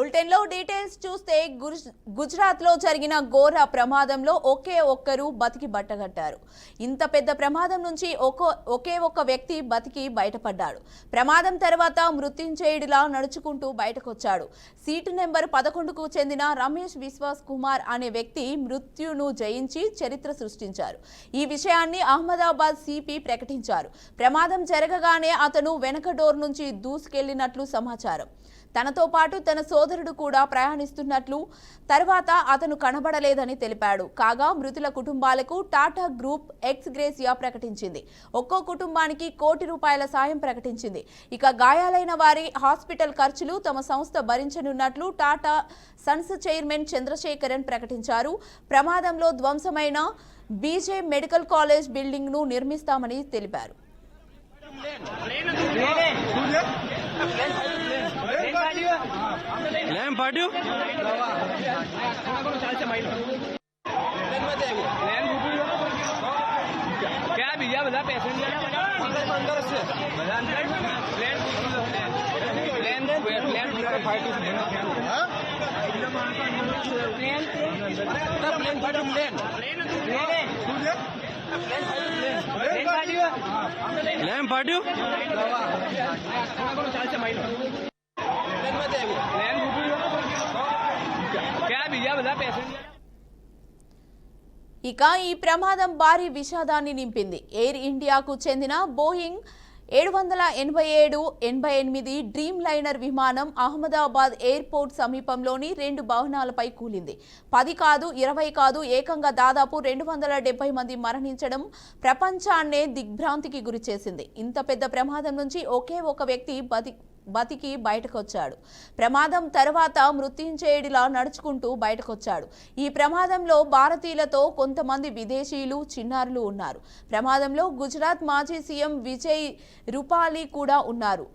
Bulletin లో details చూస్తే గుజరాత్ లో జరిగిన ఘోర ప్రమాదంలో ఒకే ఒక్కరు బతికి బట్టగట్టారు. ఇంత పెద్ద ప్రమాదం నుంచి ఒకే ఒక్క వ్యక్తి బతికి బయటపడ్డాడు. ప్రమాదం తర్వాత మృత్యుంజయుడిలా నడుచుకుంటూ బయటకొచ్చాడు. సీటు నెంబర్ 11కు చెందిన రమేష్ విశ్వాస్ కుమార్ అనే వ్యక్తి మృత్యును జయించి చరిత్ర సృష్టించారు. ఈ విషయాన్ని అహ్మదాబాద్ సిపి ప్రకటించారు. ప్రమాదం జరగగానే అతను వెనక డోర్ నుంచి దూసుకెళ్లినట్లు సమాచారం. తనతో పాటు తన సోదరుడు కూడా ప్రయాణిస్తున్నట్లు, తర్వాత అతను కనబడలేదని తెలిపాడు. కాగా మృతుల కుటుంబాలకు టాటా గ్రూప్ ఎక్స్ గ్రేసియా ప్రకటించింది. ఒక్కో కుటుంబానికి ₹1 కోటి సాయం ప్రకటించింది. ఇక గాయాలైన వారి హాస్పిటల్ ఖర్చులు తమ సంస్థ భరించనున్నట్లు టాటా సన్స్ చైర్మన్ చంద్రశేఖరన్ ప్రకటించారు. ప్రమాదంలో ధ్వంసమైన బీజే మెడికల్ కాలేజ్ బిల్డింగ్ ను నిర్మిస్తామని తెలిపారు. ఇక ఈ ప్రమాదం భారీ విషాదాన్ని నింపింది. ఎయిర్ ఇండియాకు చెందిన బోయింగ్ 787-88 డ్రీమ్ లైనర్ విమానం అహ్మదాబాద్ ఎయిర్పోర్ట్ సమీపంలోని 2 భవనాలపై కూలింది. 10 కాదు, 20 కాదు, ఏకంగా దాదాపు 270 మంది మరణించడం ప్రపంచాన్నే దిగ్భ్రాంతికి గురిచేసింది. ఇంత పెద్ద ప్రమాదం నుంచి ఒకే ఒక వ్యక్తి బతికి బయటకొచ్చాడు. ప్రమాదం తర్వాత మృత్యుంజయుడిలా నడుచుకుంటూ బయటకొచ్చాడు. ఈ ప్రమాదంలో భారతీయులతో కొంతమంది విదేశీయులు, చిన్నారులు ఉన్నారు. ప్రమాదంలో గుజరాత్ మాజీ సీఎం విజయ్ రూపానీ కూడా ఉన్నారు.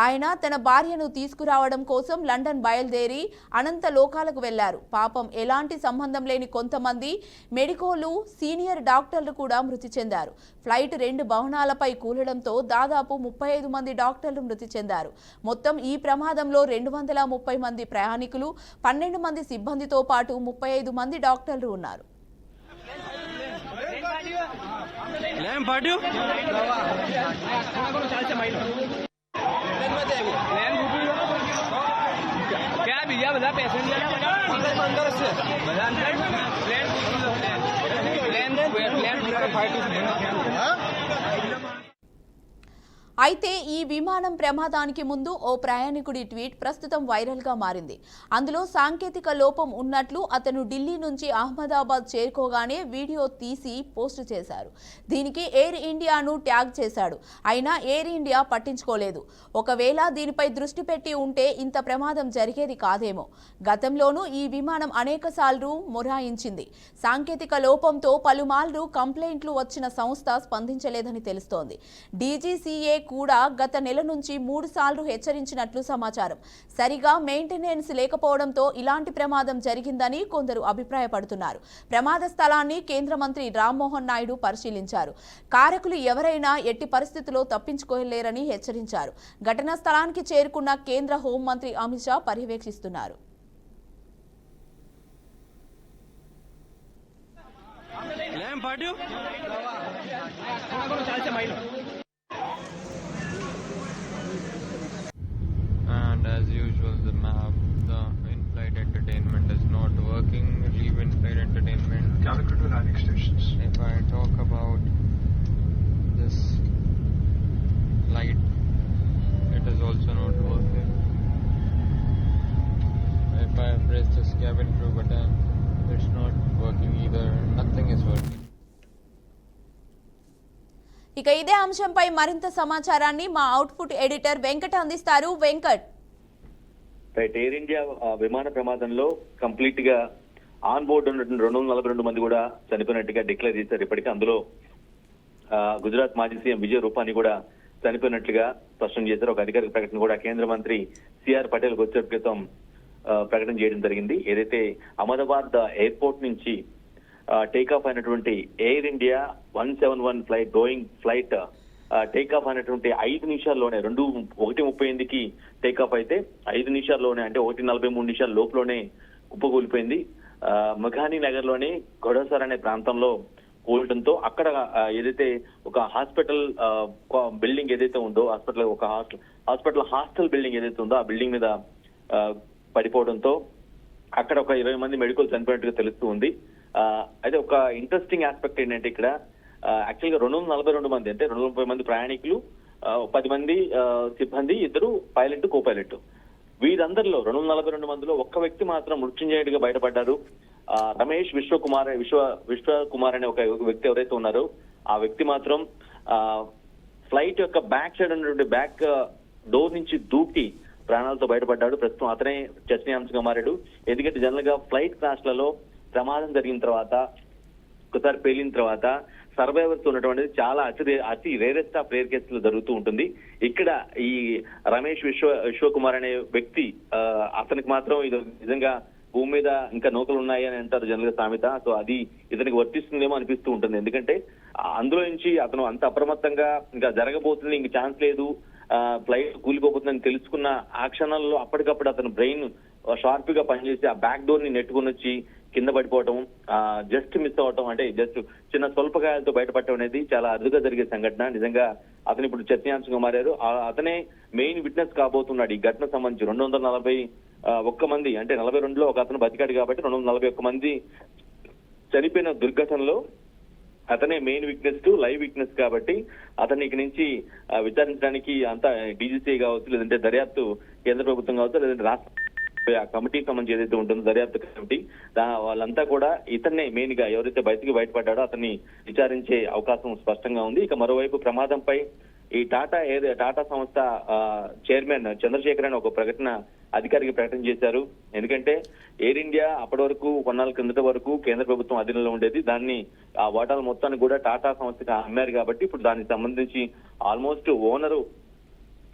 ఆయన తన భార్యను తీసుకురావడం కోసం లండన్ బయలుదేరి అనంత లోకాలకు వెళ్లారు. పాపం ఎలాంటి సంబంధం లేని కొంతమంది మెడికోలు, సీనియర్ డాక్టర్లు కూడా మృతి చెందారు. ఫ్లైట్ 2 భవనాలపై కూలడంతో దాదాపు 35 మంది డాక్టర్లు మృతి చెందారు. మొత్తం ఈ ప్రమాదంలో 230 మంది ప్రయాణికులు, 12 మంది సిబ్బందితో పాటు 35 మంది డాక్టర్లు ఉన్నారు. అయితే ఈ విమానం ప్రమాదానికి ముందు ఓ ప్రయాణికుడి ట్వీట్ ప్రస్తుతం వైరల్ గా మారింది. అందులో సాంకేతిక లోపం ఉన్నట్లు అతను ఢిల్లీ నుంచి అహ్మదాబాద్ చేరుకోగానే వీడియో తీసి పోస్టు చేశారు. దీనికి ఎయిర్ ఇండియాను ట్యాగ్ చేశాడు. అయినా ఎయిర్ ఇండియా పట్టించుకోలేదు. ఒకవేళ దీనిపై దృష్టి పెట్టి ఉంటే ఇంత ప్రమాదం జరిగేది కాదేమో. గతంలోనూ ఈ విమానం అనేకసార్లు మొరాయించింది. సాంకేతిక లోపంతో పలుమార్లు కంప్లైంట్లు వచ్చిన సంస్థ స్పందించలేదని తెలుస్తోంది. డీజీసీఏ కూడా గత నెల నుంచి 3 సార్లు హెచ్చరించినట్లు సమాచారం. సరిగా మెయింటెనెన్స్ లేకపోవడంతో ఇలాంటి ప్రమాదం జరిగిందని కొందరు అభిప్రాయపడుతున్నారు. ప్రమాద స్థలాన్ని కేంద్ర మంత్రి రామ్మోహన్ నాయుడు పరిశీలించారు. కారకులు ఎవరైనా ఎట్టి పరిస్థితుల్లో తప్పించుకోలేరని హెచ్చరించారు. ఘటనా స్థలానికి చేరుకున్న కేంద్ర హోంమంత్రి Amit Shah పర్యవేక్షిస్తున్నారు. And as usual, the in-flight entertainment is not working. Leave in-flight entertainment. Calicut to landing stations. If I talk about this light, it is also not working. If I press this cabin crew button, it's not working either. Nothing is working. ఇక ఇదే అంశంపై మరింత సమాచారాన్ని మా output editor Venkat అందిస్తారు. Venkat, air India విమాన ప్రమాదంలో complete గా ఆన్ బోర్డు ఉన్నటువంటి 242 మంది కూడా చనిపోయినట్టుగా డిక్లేర్ చేశారు. ఇప్పటికీ అందులో గుజరాత్ మాజీ సీఎం విజయ్ రూపానీ కూడా చనిపోయినట్లుగా స్పష్టం చేశారు. ఒక అధికారిక ప్రకటన కూడా కేంద్ర మంత్రి సిఆర్ పటేల్ కొద్దిసేపు క్రితం ప్రకటన చేయడం జరిగింది. ఏదైతే అహ్మదాబాద్ ఎయిర్పోర్ట్ నుంచి టేక్ ఆఫ్ అయినటువంటి air India 171 flight, Boeing flight take off అనేటువంటి 5 నిమిషాల్లోనే 1:38కి టేక్ ఆఫ్ అయితే 5 నిమిషాల్లోనే అంటే 1:43 నిమిషాల లోపులోనే కుప్పకూలిపోయింది. మఘానీ నగర్ లోని గొడవసర్ అనే ప్రాంతంలో కూలడంతో అక్కడ ఏదైతే ఒక హాస్పిటల్ బిల్డింగ్ ఏదైతే ఉందో హాస్పిటల్ హాస్టల్ బిల్డింగ్ ఏదైతే ఉందో ఆ బిల్డింగ్ మీద పడిపోవడంతో అక్కడ ఒక 20 మంది మెడికల్ చనిపోయినట్టుగా తెలుస్తూ ఉంది. అయితే ఒక ఇంట్రెస్టింగ్ ఆస్పెక్ట్ ఏంటంటే ఇక్కడ యాక్చువల్ గా 242 మంది అంటే 230 మంది ప్రయాణికులు, 10 మంది సిబ్బంది, 2 పైలట్ కో పైలట్. వీరందరిలో 242 మందిలో ఒక్క వ్యక్తి మాత్రం మృత్యుంజయుడిగా బయటపడ్డారు. రమేష్ విశ్వకుమార్ అనే ఒక వ్యక్తి ఎవరైతే ఉన్నారో ఆ వ్యక్తి మాత్రం ఫ్లైట్ యొక్క బ్యాక్ సైడ్ ఉన్నటువంటి బ్యాక్ డోర్ నుంచి దూకి ప్రాణాలతో బయటపడ్డాడు. ప్రస్తుతం అతనే చర్చనీయాంశంగా మారాడు. ఎందుకంటే జనరల్ గా ఫ్లైట్ క్రాష్లలో ప్రమాదం జరిగిన తర్వాత ఒకసారి పేలిన తర్వాత సర్వైవర్స్ ఉన్నటువంటిది చాలా అతి రేరెస్ట్ ఆఫ్ రేర్ కేసులు జరుగుతూ ఉంటుంది. ఇక్కడ ఈ రమేష్ విశ్వకుమార్ అనే వ్యక్తి అతనికి మాత్రం ఇది నిజంగా భూమి మీద ఇంకా నూకలు ఉన్నాయి అని అంటారు జనరల్ గా సామెత. సో అది ఇతనికి వర్తిస్తుందేమో అనిపిస్తూ ఉంటుంది. ఎందుకంటే అందులో నుంచి అతను అంత అప్రమత్తంగా ఇంకా జరగబోతుంది, ఇంక ఛాన్స్ లేదు, ఫ్లైట్ కూలిపోతుందని తెలుసుకున్న ఆ క్షణాల్లో అప్పటికప్పుడు అతను బ్రెయిన్ షార్ప్ గా పనిచేసి ఆ బ్యాక్ డోర్ ని నెట్టుకుని వచ్చి కింద పడిపోవటం, జస్ట్ మిస్ అవటం, అంటే జస్ట్ చిన్న స్వల్ప గాయాలతో బయటపడటం అనేది చాలా అరుదుగా జరిగే సంఘటన. నిజంగా అతను ఇప్పుడు చర్చనీయాంశంగా మారారు. అతనే మెయిన్ విట్నెస్ కాబోతున్నాడు ఈ ఘటన సంబంధించి. 241 మంది అంటే 42లో ఒక అతను బతికాడు కాబట్టి 241 మంది చనిపోయిన దుర్ఘటనలో అతనే మెయిన్ విట్నెస్, లైవ్ విట్నెస్ కాబట్టి అతన్ని ఇక నుంచి విచారించడానికి అంతా డీజీసీ కావచ్చు, లేదంటే దర్యాప్తు కేంద్ర ప్రభుత్వం కావచ్చు, లేదంటే రాష్ట్ర కమిటీకి సంబంధించి ఏదైతే ఉంటుందో దర్యాప్తు కమిటీ వాళ్ళంతా కూడా ఇతన్నే మెయిన్ గా ఎవరైతే బయటపడ్డాడో అతన్ని విచారించే అవకాశం స్పష్టంగా ఉంది. ఇక మరోవైపు ప్రమాదంపై ఈ టాటా సంస్థ చైర్మన్ చంద్రశేఖర్ అని ఒక అధికారిక ప్రకటన చేశారు. ఎందుకంటే ఎయిర్ ఇండియా అప్పటి వరకు కొన్నాళ్ళ కిందట వరకు కేంద్ర ప్రభుత్వం అధీనంలో ఉండేది. దాన్ని ఆ వాటాల మొత్తాన్ని కూడా టాటా సంస్థకి అమ్మారు కాబట్టి ఇప్పుడు దానికి సంబంధించి ఆల్మోస్ట్ ఓనరు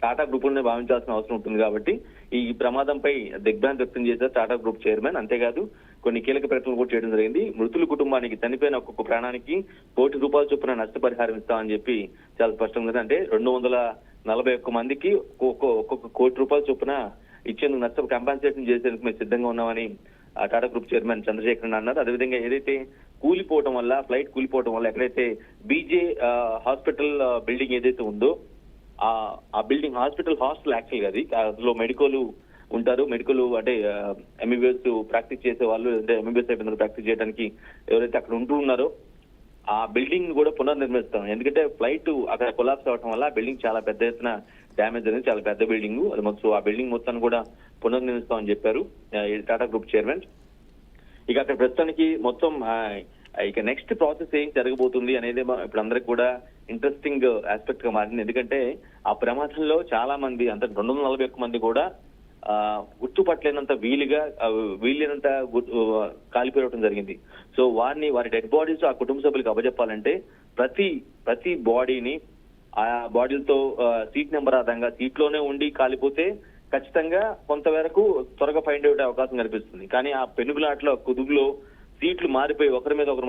టాటా గ్రూప్ లోనే భావించాల్సిన అవసరం ఉంటుంది. కాబట్టి ఈ ప్రమాదంపై దిగ్భ్రాంతి వ్యక్తం చేశారు టాటా గ్రూప్ చైర్మన్. అంతేకాదు కొన్ని కీలక ప్రకటనలు కూడా చేయడం జరిగింది. మృతుల కుటుంబానికి చనిపోయిన ఒక్కొక్క ప్రాణానికి ₹1 కోటి చొప్పున నష్టపరిహారం ఇస్తామని చెప్పి చాలా స్పష్టంగా, అంటే 241 మందికి ఒక్కొక్క ₹1 కోటి చొప్పున ఇచ్చేందుకు నష్టం కంపెన్సేషన్ చేసేందుకు మేము సిద్ధంగా ఉన్నామని టాటా గ్రూప్ చైర్మన్ చంద్రశేఖరన్ అన్నారు. అదేవిధంగా ఏదైతే ఫ్లైట్ కూలిపోవడం వల్ల ఎక్కడైతే బీజే హాస్పిటల్ బిల్డింగ్ ఏదైతే ఉందో ఆ బిల్డింగ్ హాస్పిటల్ హాస్టల్ యాక్చువల్ గా అది, అందులో మెడికల్ ఉంటారు. మెడికల్ అంటే ఎంబీబీఎస్ ప్రాక్టీస్ చేసే వాళ్ళు, అంటే ఎంబీబీఎస్ అయిపోయిన ప్రాక్టీస్ చేయడానికి ఎవరైతే అక్కడ ఉంటూ ఉన్నారో ఆ బిల్డింగ్ కూడా పునర్నిర్మిస్తాం. ఎందుకంటే ఫ్లైట్ అక్కడ కొలాప్స్ అవడం వల్ల ఆ బిల్డింగ్ చాలా పెద్ద ఎత్తున డ్యామేజ్ అనేది, చాలా పెద్ద బిల్డింగ్ అది. సో ఆ బిల్డింగ్ మొత్తాన్ని కూడా పునర్నిర్మిస్తామని చెప్పారు టాటా గ్రూప్ చైర్మన్. ఇక అక్కడ ప్రస్తుతానికి మొత్తం ఇక నెక్స్ట్ ప్రాసెస్ ఏం జరగబోతుంది అనేది ఇప్పుడు అందరికి కూడా ఇంట్రెస్టింగ్ ఆస్పెక్ట్ గా మారింది. ఎందుకంటే ఆ ప్రమాదంలో చాలా మంది, అంటే 241 మంది కూడా గుర్తుపట్టలేనంత వీలైనంత కాలిపోవడం జరిగింది. సో వారి డెడ్ బాడీస్ ఆ కుటుంబ సభ్యులకు అప్పచెప్పాలంటే ప్రతి బాడీని ఆ బాడీలతో సీట్ నెంబర్ ఆధారంగా సీట్ లోనే ఉండి కాలిపోతే ఖచ్చితంగా కొంతవరకు త్వరగా ఫైండ్ అవుట్ అవకాశం కనిపిస్తుంది. కానీ ఆ పెనుగులాట్లో కుదుగులో సీట్లు మారిపోయి ఒకరి మీద ఒకరు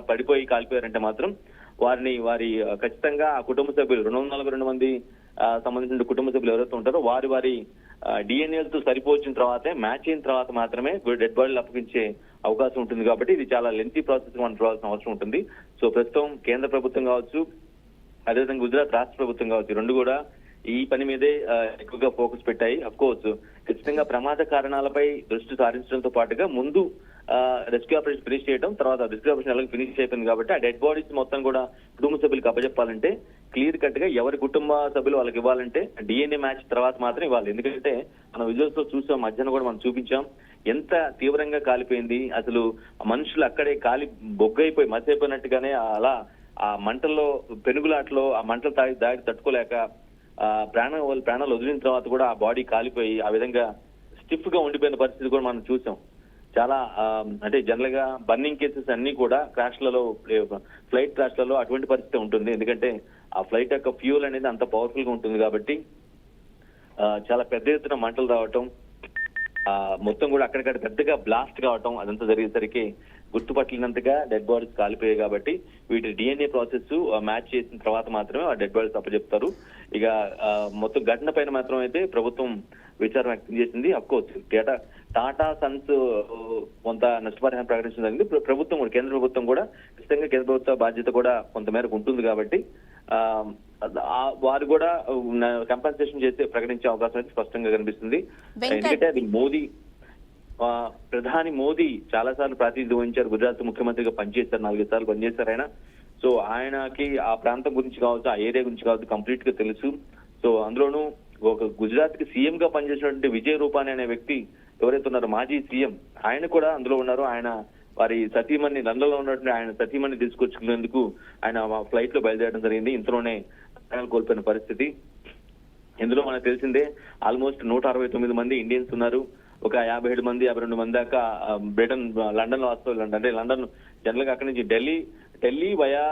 పడిపోయి కాలిపోయారంటే మాత్రం వారి ఖచ్చితంగా ఆ కుటుంబ సభ్యులు 242 మంది సంబంధించిన కుటుంబ సభ్యులు ఎవరైతే ఉంటారో వారి డిఎన్ఏలతో సరిపోచిన తర్వాతే మ్యాచ్ అయిన తర్వాత మాత్రమే డెడ్ బాడీలు అప్పగించే అవకాశం ఉంటుంది. కాబట్టి ఇది చాలా లెంతీ ప్రాసెస్ మనం చూడాల్సిన అవసరం ఉంటుంది. సో ప్రస్తుతం కేంద్ర ప్రభుత్వం కావచ్చు, అదేవిధంగా గుజరాత్ రాష్ట్ర ప్రభుత్వం కావచ్చు, రెండు కూడా ఈ పని మీదే ఎక్కువగా ఫోకస్ పెట్టాయి. అఫ్ కోర్స్ ఖచ్చితంగా ప్రమాద కారణాలపై దృష్టి సారించడంతో పాటుగా ముందు రెస్క్యూ ఆపరేషన్ ఫినిష్ చేయడం, తర్వాత రెస్క్యూ ఆపరేషన్ ఎలాగో ఫినిష్ అయిపోయింది కాబట్టి ఆ డెడ్ బాడీస్ మొత్తం కూడా కుటుంబ సభ్యులకు అప్పచెప్పాలంటే క్లియర్ కట్ గా ఎవరి కుటుంబ సభ్యులు వాళ్ళకి ఇవ్వాలంటే డిఎన్ఏ మ్యాచ్ తర్వాత మాత్రం ఇవ్వాలి. ఎందుకంటే మనం విజువల్స్ లో చూసాం, మధ్యాహ్నం కూడా మనం చూపించాం ఎంత తీవ్రంగా కాలిపోయింది. అసలు మనుషులు అక్కడే కాలి బొగ్గైపోయి మసైపోయినట్టుగానే అలా ఆ మంటల్లో పెనుగులాట్లో ఆ మంటలు దాడి తట్టుకోలేక ప్రాణాలు వదిలిన తర్వాత కూడా ఆ బాడీ కాలిపోయి ఆ విధంగా స్టిఫ్ గా ఉండిపోయిన పరిస్థితి కూడా మనం చూసాం. చాలా అంటే జనరల్ గా బర్నింగ్ కేసెస్ అన్ని కూడా ఫ్లైట్ క్రాష్లలో అటువంటి పరిస్థితి ఉంటుంది. ఎందుకంటే ఆ ఫ్లైట్ యొక్క ఫ్యూల్ అనేది అంత పవర్ఫుల్ గా ఉంటుంది కాబట్టి చాలా పెద్ద ఎత్తున మంటలు రావటం, మొత్తం కూడా అక్కడిక్కడ పెద్దగా బ్లాస్ట్ కావటం అదంతా జరిగేసరికి గుర్తుపట్టలేనంతగా డెడ్ బాడీస్ కాలిపోయాయి కాబట్టి వీటి డిఎన్ఏ ప్రాసెస్ మ్యాచ్ చేసిన తర్వాత మాత్రమే ఆ డెడ్ బాడీస్ అప్పచెప్తారు. ఇక మొత్తం ఘటన పైన మాత్రం అయితే ప్రభుత్వం విచారం వ్యక్తం చేసింది. అఫ్కోర్స్ టాటా సన్స్ కొంత నష్టపరిహారం ప్రకటించడం జరిగింది. ప్రభుత్వం కూడా కేంద్ర ప్రభుత్వం కూడా ఖచ్చితంగా కేంద్ర ప్రభుత్వ బాధ్యత కూడా కొంతమేరకు ఉంటుంది కాబట్టి వారు కూడా కంపెన్సేషన్ చేసి ప్రకటించే అవకాశం అయితే స్పష్టంగా కనిపిస్తుంది. ఎందుకంటే అది మోదీ ప్రధాని మోదీ చాలా సార్లు ప్రాతినిధ్యం వహించారు. గుజరాత్ ముఖ్యమంత్రిగా పనిచేశారు, 4 సార్లు పనిచేశారు ఆయన. సో ఆయనకి ఆ ప్రాంతం గురించి కావచ్చు, ఆ ఏరియా గురించి కావచ్చు కంప్లీట్ గా తెలుసు. సో అందులోనూ ఒక గుజరాత్ కి సీఎం గా పనిచేసినటువంటి విజయ్ రూపానీ అనే వ్యక్తి ఎవరైతే ఉన్నారో మాజీ సీఎం, ఆయన కూడా అందులో ఉన్నారు. ఆయన వారి సతీమణి లండన్ లో ఉన్నటువంటి ఆయన సతీమణి తీసుకొచ్చుకునేందుకు ఆయన ఫ్లైట్ లో బయలుదేరడం జరిగింది. ఇంతలోనే ప్రాణాలు కోల్పోయిన పరిస్థితి. ఇందులో మనకు తెలిసిందే ఆల్మోస్ట్ 169 మంది ఇండియన్స్ ఉన్నారు. ఒక 57 మంది 52 మంది దాకా బ్రిటన్ లండన్ లో వాస్తవం. అంటే లండన్ జనరల్ గా అక్కడి నుంచి ఢిల్లీ వయా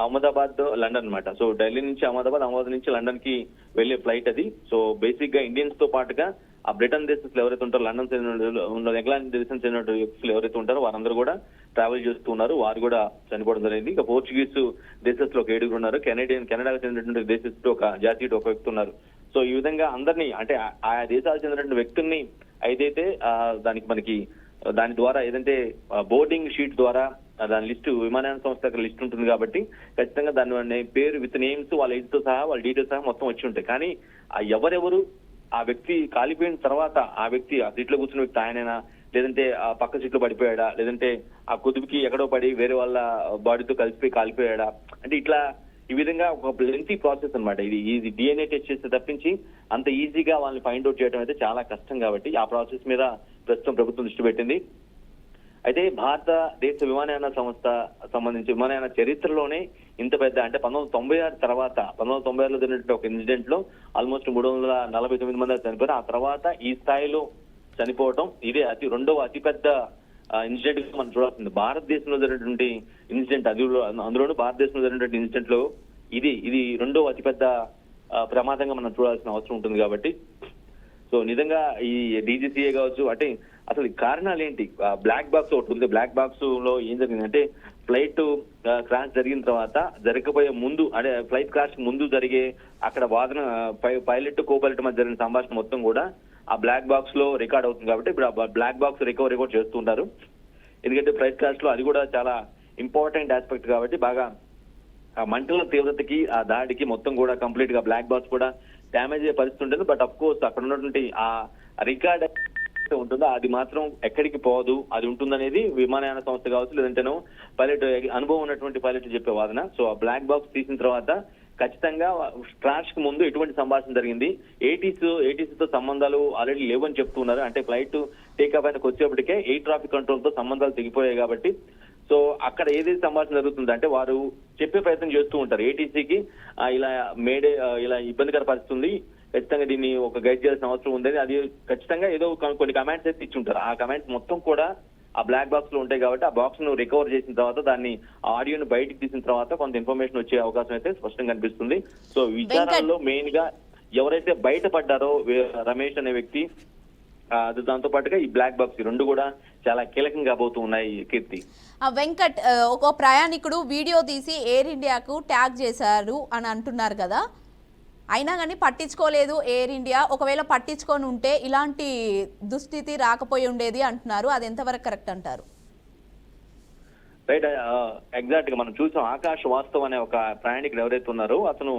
అహ్మదాబాద్ లండన్ అన్నమాట. సో ఢిల్లీ నుంచి అహ్మదాబాద్ నుంచి లండన్ కి వెళ్లే ఫ్లైట్ అది. సో బేసిక్ గా ఇండియన్స్ తో పాటుగా ఆ బ్రిటన్ దేశంలో ఎవరైతే ఉంటారో, లండన్ ఇంగ్లాండ్ దేశం చెందిన వ్యక్తులు ఎవరైతే ఉంటారో వారందరూ కూడా ట్రావెల్ చేస్తూ ఉన్నారు. వారు కూడా చనిపోవడం జరిగింది. ఇక పోర్చుగీస్ దేశస్తులు ఒక 7 ఉన్నారు. కెనడాకు చెందినటువంటి దేశస్తులు ఒక జాతీయుడు ఒక వ్యక్తి ఉన్నారు. సో ఈ విధంగా అందరినీ అంటే ఆయా దేశాలకు చెందినటువంటి వ్యక్తుల్ని ఏదైతే దాని ద్వారా ఏదంటే బోర్డింగ్ షీట్ ద్వారా దాని లిస్టు విమానయాన సంస్థ లిస్ట్ ఉంటుంది కాబట్టి ఖచ్చితంగా దాని పేరు విత్ నేమ్స్ వాళ్ళ ఏజ్ తో సహా వాళ్ళ డీటెయిల్స్ సహా మొత్తం వచ్చి ఉంటాయి. కానీ ఎవరెవరు ఆ వ్యక్తి కాలిపోయిన తర్వాత ఆ వ్యక్తి ఆ సీట్ లో కూర్చున్న వ్యక్తి ఆయనైనా, లేదంటే ఆ పక్క సీట్లో పడిపోయాడా, లేదంటే ఆ కుదుపుకి ఎక్కడో పడి వేరే వాళ్ళ బాడీతో కలిసిపోయి కాలిపోయాడా, అంటే ఇట్లా ఈ విధంగా ఒక లెంతీ ప్రాసెస్ అన్నమాట. ఇది డిఎన్ఏ టెస్ట్ చేస్తే తప్పించి అంత ఈజీగా వాళ్ళని ఫైండ్ అవుట్ చేయడం అయితే చాలా కష్టం కాబట్టి ఆ ప్రాసెస్ మీద ప్రస్తుతం ప్రభుత్వం దృష్టి పెట్టింది. అయితే భారతదేశ విమానయాన సంస్థ సంబంధించి విమానయాన చరిత్రలోనే ఇంత పెద్ద అంటే 1996 తర్వాత 1996లో జరిగినటువంటి ఒక ఇన్సిడెంట్ లో ఆల్మోస్ట్ 349 మంది చనిపోయారు. ఆ తర్వాత ఈ స్థాయిలో చనిపోవటం ఇదే రెండవ అతిపెద్ద ఇన్సిడెంట్ గా మనం చూడాల్సింది. భారతదేశంలో జరిగినటువంటి ఇన్సిడెంట్ అందులోనూ భారతదేశంలో జరిగినటువంటి ఇన్సిడెంట్ లో ఇది రెండవ అతిపెద్ద ప్రమాదంగా మనం చూడాల్సిన అవసరం ఉంటుంది కాబట్టి సో నిజంగా ఈ డీజీసీఏ కావచ్చు అంటే అసలు కారణాలు ఏంటి, బ్లాక్ బాక్స్ ఒకటి ఉంది. బ్లాక్ బాక్స్ లో ఏం జరిగిందంటే ఫ్లైట్ క్రాష్ జరిగిన తర్వాత జరగకపోయే ముందు అంటే ఫ్లైట్ క్రాష్ ముందు జరిగే అక్కడ వాదన పైలట్ కో పైలట్ మధ్య జరిగిన సంభాషణ మొత్తం కూడా ఆ బ్లాక్ బాక్స్ లో రికార్డ్ అవుతుంది కాబట్టి ఇప్పుడు ఆ బ్లాక్ బాక్స్ రికవరీ కూడా చేస్తుంటారు. ఎందుకంటే ఫ్లైట్ క్రాష్ లో అది కూడా చాలా ఇంపార్టెంట్ ఆస్పెక్ట్ కాబట్టి బాగా ఆ మంటల తీవ్రతకి ఆ దాడికి మొత్తం కూడా కంప్లీట్ గా బ్లాక్ బాక్స్ కూడా డ్యామేజ్ అయ్యే పరిస్థితి ఉంటుంది. బట్ అఫ్ కోర్స్ అక్కడ ఉన్నటువంటి ఆ రికార్డ్ ఉంటుందో అది మాత్రం ఎక్కడికి పోదు, అది ఉంటుందనేది విమానయాన సంస్థ కావచ్చు లేదంటేనో పైలట్ అనుభవం ఉన్నటువంటి పైలట్ చెప్పే వాదన. సో ఆ బ్లాక్ బాక్స్ తీసిన తర్వాత ఖచ్చితంగా క్రాష్ కి ముందు ఎటువంటి సంభాషణ జరిగింది, ఏటీసీతో సంబంధాలు ఆల్రెడీ లేవని చెప్తున్నారు. అంటే ఫ్లైట్ టేకాఫ్ అయినకి వచ్చేప్పటికే ఎయిర్ ట్రాఫిక్ కంట్రోల్ తో సంబంధాలు తెగిపోయాయి కాబట్టి సో అక్కడ ఏదైతే సంభాషణ జరుగుతుంది అంటే వారు చెప్పే ప్రయత్నం చేస్తూ ఉంటారు ఏటీసీకి ఇలా ఇబ్బందికర పరిస్థితి ఉంది, ఖచ్చితంగా దీన్ని ఒక గైడ్ చేయాల్సిన అవసరం ఉంది. అది ఖచ్చితంగా ఏదో కొన్ని కమాండ్స్ అయితే ఇచ్చుంటారు. ఆ కమాండ్స్ మొత్తం కూడా ఆ బ్లాక్ బాక్స్ లో ఉంటాయి కాబట్టి ఆ బాక్స్ ను రికవర్ చేసిన తర్వాత దాన్ని ఆడియోను బయటకు తీసిన తర్వాత కొంత ఇన్ఫర్మేషన్ వచ్చే అవకాశం అయితే స్పష్టంగా కనిపిస్తుంది. సో విచారణలో మెయిన్ గా ఎవరైతే బయటపడ్డారో రమేష్ అనే వ్యక్తి దాంతో పాటుగా ఈ బ్లాక్ బాక్స్ రెండు కూడా చాలా కీలకంగా కాబోతూ ఉన్నాయి. కీర్తి, వెంకట్, ఒక ప్రయాణికుడు వీడియో తీసి ఎయిర్ ఇండియాకు ట్యాగ్ చేశారు అని అంటున్నారు కదా, అయినా కానీ పట్టించుకోలేదు ఎయిర్ ఇండియా. ఒకవేళ పట్టించుకొని ఉంటే ఇలాంటి దుస్థితి రాకపోయి ఉండేది అంటున్నారు. అది ఎంతవరకు కరెక్ట్ అంటారు? రైట్, ఎగ్జాక్ట్ గా మనం చూసాం. ఆకాష్ వాస్తవ్ అనే ఒక ప్రయాణికుడు ఎవరైతే ఉన్నారో అతను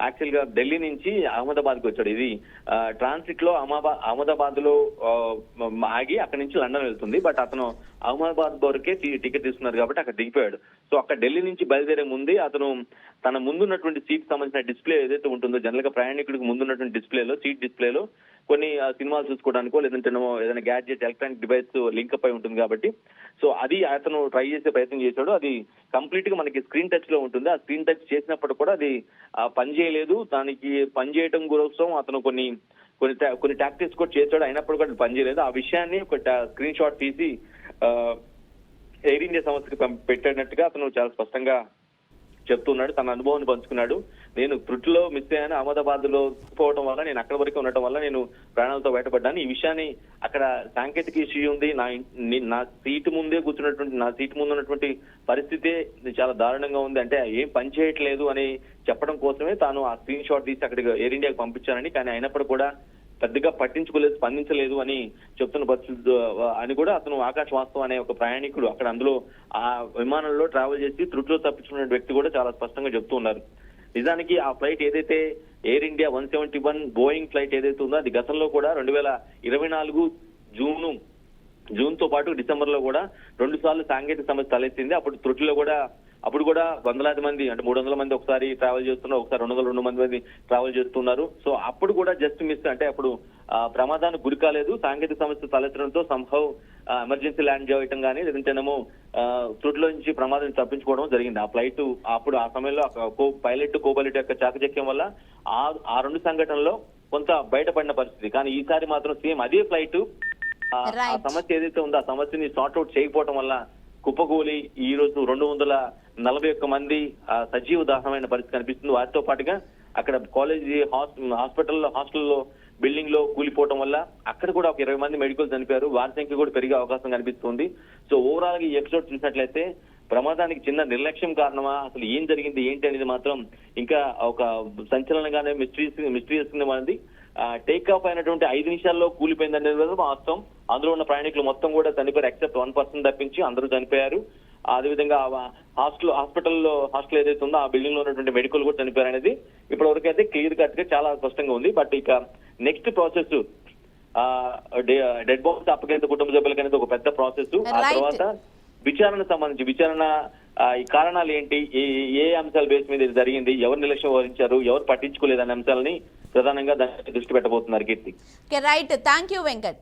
యాక్చువల్ గా ఢిల్లీ నుంచి అహ్మదాబాద్ కి వచ్చాడు. ఇది ట్రాన్సిట్ లో అహ్మదాబాద్ లో ఆగి అక్కడి నుంచి లండన్ వెళ్తుంది. బట్ అతను అహ్మదాబాద్ వరకే టికెట్ తీసుకున్నారు కాబట్టి అక్కడ దిగిపోయాడు. సో అక్కడ ఢిల్లీ నుంచి బయలుదేరే ముందే అతను తన ముందున్నటువంటి సీట్ సంబంధించిన డిస్ప్లే ఏదైతే ఉంటుందో, జనరల్ గా ప్రయాణికుడికి ముందున్నటువంటి డిస్ప్లేలో సీట్ డిస్ప్లేలో కొన్ని సినిమాలు చూసుకోవడానికో లేదంటే ఏదైనా గ్యాడ్జెట్ ఎలక్ట్రానిక్ డివైస్ లింక్ అయి ఉంటుంది కాబట్టి సో అది అతను ట్రై చేసే ప్రయత్నం చేశాడు. అది కంప్లీట్ గా మనకి స్క్రీన్ టచ్ లో ఉంటుంది. ఆ స్క్రీన్ టచ్ చేసినప్పుడు కూడా అది పనిచేయలేదు. దానికి పనిచేయడం కోసం అతను కొన్ని టాక్టిక్స్ కూడా చేశాడు, అయినప్పుడు కూడా పనిచేయలేదు. ఆ విషయాన్ని ఒక స్క్రీన్ షాట్ తీసి ఎయిర్ ఇండియా సంస్థకి పెట్టినట్టుగా అతను చాలా స్పష్టంగా చెప్తున్నాడు. తన అనుభవాన్ని పంచుకున్నాడు. నేను త్రుటిలో మిస్ అయ్యాను, అహ్మదాబాద్ లో పోవడం వల్ల, నేను అక్కడ వరకు ఉండటం వల్ల నేను ప్రాణాలతో బయటపడ్డాను. ఈ విషయాన్ని అక్కడ సాంకేతిక ఇష్యూ ఉంది, నా సీటు ముందే కూర్చున్నటువంటి, నా సీటు ముందు ఉన్నటువంటి పరిస్థితే చాలా దారుణంగా ఉంది, అంటే ఏం పని చేయట్లేదు అని చెప్పడం కోసమే తాను ఆ స్క్రీన్ షాట్ తీసి అక్కడికి ఎయిర్ ఇండియాకి పంపించానని, కానీ అయినప్పుడు కూడా పెద్దగా పట్టించుకోలేదు, స్పందించలేదు అని చెప్తున్న పరిస్థితి అని కూడా అతను ఆకాశ్ వాస్తవ్ అనే ఒక ప్రయాణికుడు అక్కడ అందులో ఆ విమానంలో ట్రావెల్ చేసి త్రుటిలో తప్పించుకున్న వ్యక్తి కూడా చాలా స్పష్టంగా చెప్తూ ఉన్నారు. నిజానికి ఆ ఫ్లైట్ ఏదైతే ఎయిర్ ఇండియా 171 బోయింగ్ ఫ్లైట్ ఏదైతే ఉందో అది గతంలో కూడా 2024 జూన్ తో పాటు డిసెంబర్ లో కూడా 2 సార్లు సాంకేతిక సమస్య తలెత్తింది. అప్పుడు త్రుటిలో కూడా అప్పుడు కూడా వందలాది మంది, అంటే 300 మంది ఒకసారి ట్రావెల్ చేస్తున్నారు, ఒకసారి 202 మంది ట్రావెల్ చేస్తున్నారు. సో అప్పుడు కూడా జస్ట్ మిస్, అంటే అప్పుడు ప్రమాదానికి గురి కాలేదు, సాంకేతిక సమస్య తలెత్తడంతో సంభవ్ ఎమర్జెన్సీ ల్యాండ్ చేయటం కానీ లేదంటేనేమో త్రుటిలో నుంచి ప్రమాదం తప్పించుకోవడం జరిగింది. ఆ ఫ్లైట్ అప్పుడు ఆ సమయంలో పైలట్ కో-పైలట్ యొక్క చాకచక్యం వల్ల ఆ 2 సంఘటనలో కొంత బయటపడిన పరిస్థితి. కానీ ఈసారి మాత్రం సేమ్ అదే ఫ్లైట్ ఆ సమస్య ఏదైతే ఉందో ఆ సమస్యని సార్ట్ అవుట్ చేయకపోవడం వల్ల కుప్పకూలి ఈ రోజు 241 మంది సజీవ దహనమైన పరిస్థితి కనిపిస్తుంది. వారితో పాటుగా అక్కడ కాలేజీ హాస్టల్లో బిల్డింగ్ లో కూలిపోవడం వల్ల అక్కడ కూడా ఒక 20 మంది మెడికల్ చనిపోయారు. వారి సంఖ్య కూడా పెరిగే అవకాశం కనిపిస్తుంది. సో ఓవరాల్ గా ఈ ఎపిసోడ్ చూసినట్లయితే ప్రమాదానికి చిన్న నిర్లక్ష్యం కారణమా, అసలు ఏం జరిగింది ఏంటి అనేది మాత్రం ఇంకా ఒక సంచలనంగానే మిస్టరీస్ అనేది టేక్ ఆఫ్ అయినటువంటి 5 నిమిషాల్లో కూలిపోయిందనేది వాస్తవం. అందులో ఉన్న ప్రయాణికులు మొత్తం కూడా చనిపోయారు, ఎక్సెప్ట్ 1% తప్పించి అందరూ చనిపోయారు. అదేవిధంగా హాస్టల్ ఏదైతే ఉందో ఆ బిల్డింగ్ లో ఉన్నటువంటి మెడికల్ కూడా చనిపోయారు అనేది ఇప్పటి వరకు అయితే క్లియర్ కట్ గా చాలా స్పష్టంగా ఉంది. బట్ ఇక నెక్స్ట్ ప్రాసెస్ డెడ్ బాడీస్ అప్పగింత కుటుంబ సభ్యులకి అనేది ఒక పెద్ద ప్రాసెస్. ఆ తర్వాత విచారణ సంబంధించి ఈ కారణాలు ఏంటి, ఏ అంశాల బేస్ మీద ఇది జరిగింది, ఎవరు నిర్లక్ష్యం వహించారు, ఎవరు పట్టించుకోలేదనే అంశాలని ప్రధానంగా దాని దృష్టి పెట్టబోతున్నారు Keerthi. Right, thank you Venkat.